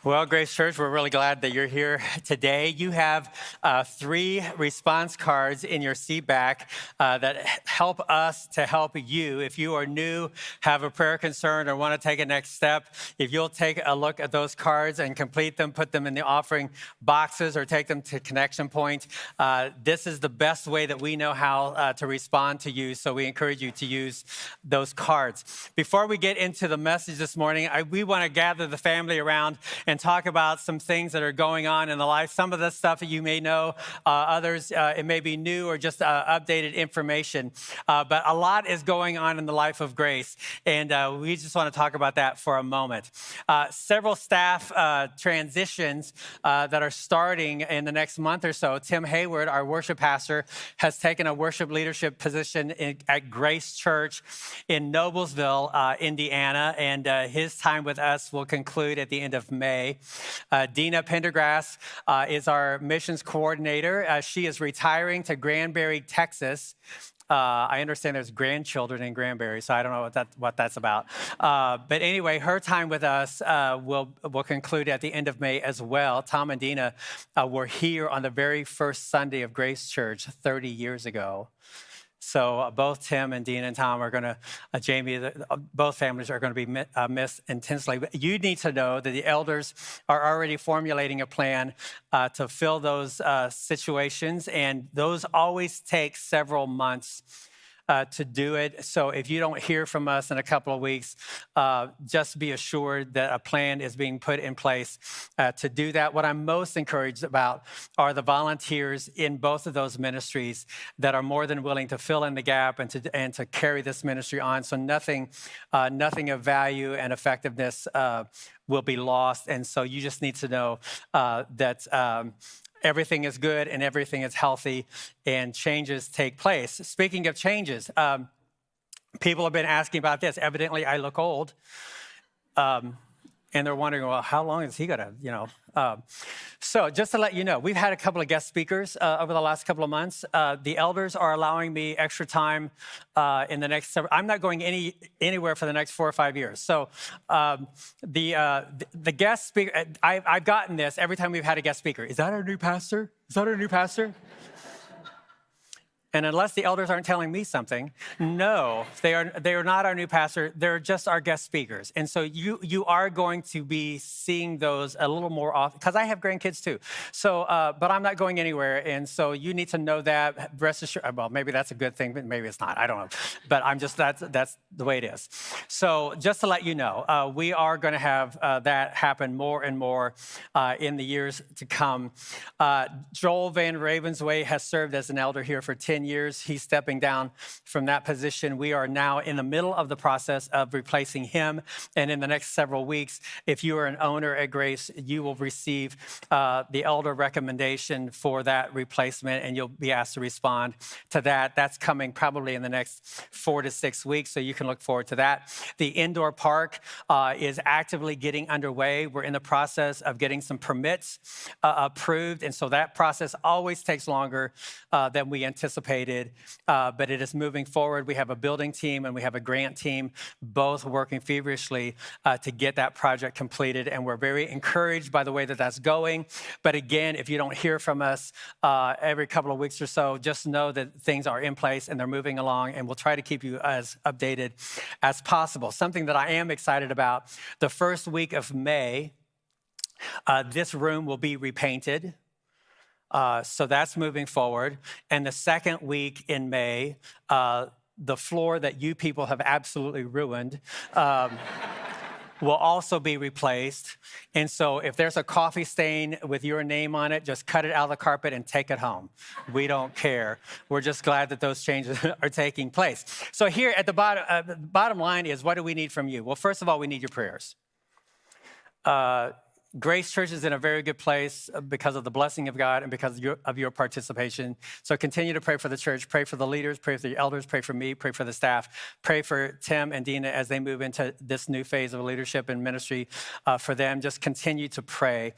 Well, Grace Church, we're really glad that you're here today. You have 3 response cards in your seat back that help us to help you. If you are new, have a prayer concern, or want to take a next step, if you'll take a look at those cards and complete them, put them in the offering boxes or take them to Connection Point. This is the best way that we know how to respond to you, so we encourage you to use those cards. Before we get into the message this morning, we want to gather the family around and talk about some things that are going on in the life. Some of the stuff that you may know, others it may be new or just updated information. But a lot is going on in the life of Grace, and we just want to talk about that for a moment. Several staff transitions that are starting in the next month or so. Tim Hayward, our worship pastor, has taken a worship leadership position at Grace Church in Noblesville, Indiana, and his time with us will conclude at the end of May. Dina Pendergrass is our missions coordinator. She is retiring to Granbury, Texas. I understand there's grandchildren in Granbury, so I don't know what that's about. But anyway, her time with us will conclude at the end of May as well. Tom and Dina were here on the very first Sunday of Grace Church 30 years ago. So both Tim and Dean and Tom are going to, Jamie, both families are going to be missed intensely. But you need to know that the elders are already formulating a plan to fill those situations, and those always take several months to do it. So if you don't hear from us in a couple of weeks, just be assured that a plan is being put in place to do that. What I'm most encouraged about are the volunteers in both of those ministries that are more than willing to fill in the gap and to carry this ministry on. So nothing of value and effectiveness will be lost. And so you just need to know that everything is good and everything is healthy and changes take place. Speaking of changes, people have been asking about this. Evidently, I look old. And they're wondering, well, how long is he going to, So just to let you know, we've had a couple of guest speakers over the last couple of months. The elders are allowing me extra time in the next several. I'm not going anywhere for the next 4 or 5 years. So the guest speaker, I've gotten this every time we've had a guest speaker. Is that our new pastor? Is that our new pastor? And unless the elders aren't telling me something, no, they are not our new pastor. They're just our guest speakers. And so you are going to be seeing those a little more often, because I have grandkids too. So, but I'm not going anywhere. And so you need to know that. Rest assured, well, maybe that's a good thing, but maybe it's not. I don't know. But that's the way it is. So just to let you know, we are going to have that happen more and more in the years to come. Joel Van Ravensway has served as an elder here for 10 years. He's stepping down from that position. We are now in the middle of the process of replacing him. And in the next several weeks, if you are an owner at Grace, you will receive the elder recommendation for that replacement, and you'll be asked to respond to that. That's coming probably in the next 4 to 6 weeks, so you can look forward to that. The indoor park is actively getting underway. We're in the process of getting some permits approved, and so that process always takes longer than we anticipated. But it is moving forward. We have a building team and we have a grant team, both working feverishly to get that project completed. And we're very encouraged by the way that that's going. But again, if you don't hear from us every couple of weeks or so, just know that things are in place and they're moving along, and we'll try to keep you as updated as possible. Something that I am excited about, the first week of May, this room will be repainted. So that's moving forward. And the second week in May, the floor that you people have absolutely ruined will also be replaced. And so if there's a coffee stain with your name on it, just cut it out of the carpet and take it home. We don't care. We're just glad that those changes are taking place. So here at the bottom line is, what do we need from you? Well, first of all, we need your prayers. Grace Church is in a very good place because of the blessing of God and because of your participation. So continue to pray for the church, pray for the leaders, pray for the elders, pray for me, pray for the staff, pray for Tim and Dina as they move into this new phase of leadership and ministry for them. Just continue to pray,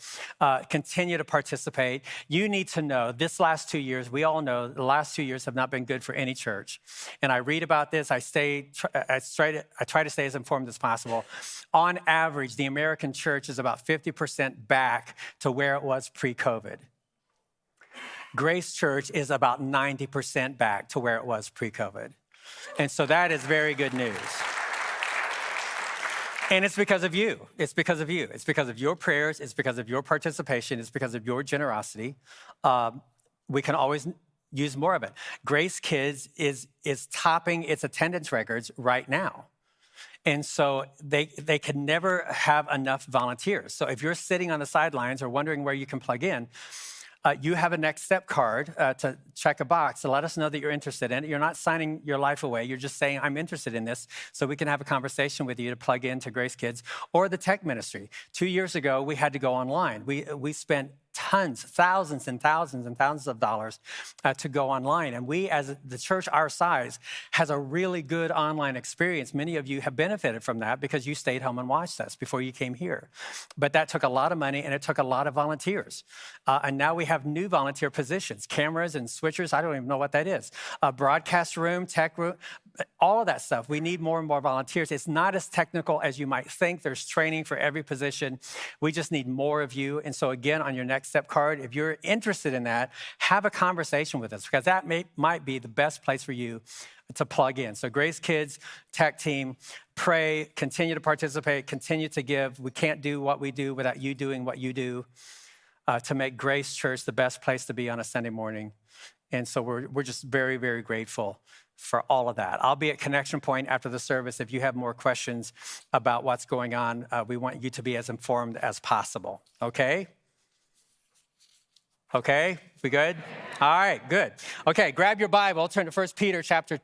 continue to participate. You need to know this last 2 years, we all know the last 2 years have not been good for any church. And I read about this, I try to stay as informed as possible. On average, the American church is about 50% 90% back to where it was pre-COVID. Grace Church is about 90% back to where it was pre-COVID. And so that is very good news. And it's because of you. It's because of you. It's because of your prayers. It's because of your participation. It's because of your generosity. We can always use more of it. Grace Kids is topping its attendance records right now. And so they can never have enough volunteers. So if you're sitting on the sidelines or wondering where you can plug in, you have a next step card to check a box to let us know that you're interested in it. You're not signing your life away. You're just saying, I'm interested in this, so we can have a conversation with you to plug into Grace Kids or the tech ministry. 2 years ago, we had to go online. We spent tons, thousands and thousands and thousands of dollars to go online. And we, as the church our size, has a really good online experience. Many of you have benefited from that because you stayed home and watched us before you came here. But that took a lot of money and it took a lot of volunteers. And now we have new volunteer positions, cameras and switchers. I don't even know what that is. A broadcast room, tech room, all of that stuff. We need more and more volunteers. It's not as technical as you might think. There's training for every position. We just need more of you. And so again, on your next step card, if you're interested in that, have a conversation with us because that might be the best place for you to plug in. So Grace Kids, tech team, pray, continue to participate, continue to give. We can't do what we do without you doing what you do to make Grace Church the best place to be on a Sunday morning. And so we're just very, very grateful for all of that. I'll be at Connection Point after the service. If you have more questions about what's going on, we want you to be as informed as possible. Okay? Okay, we good? All right, good. Okay, grab your Bible, turn to 1 Peter chapter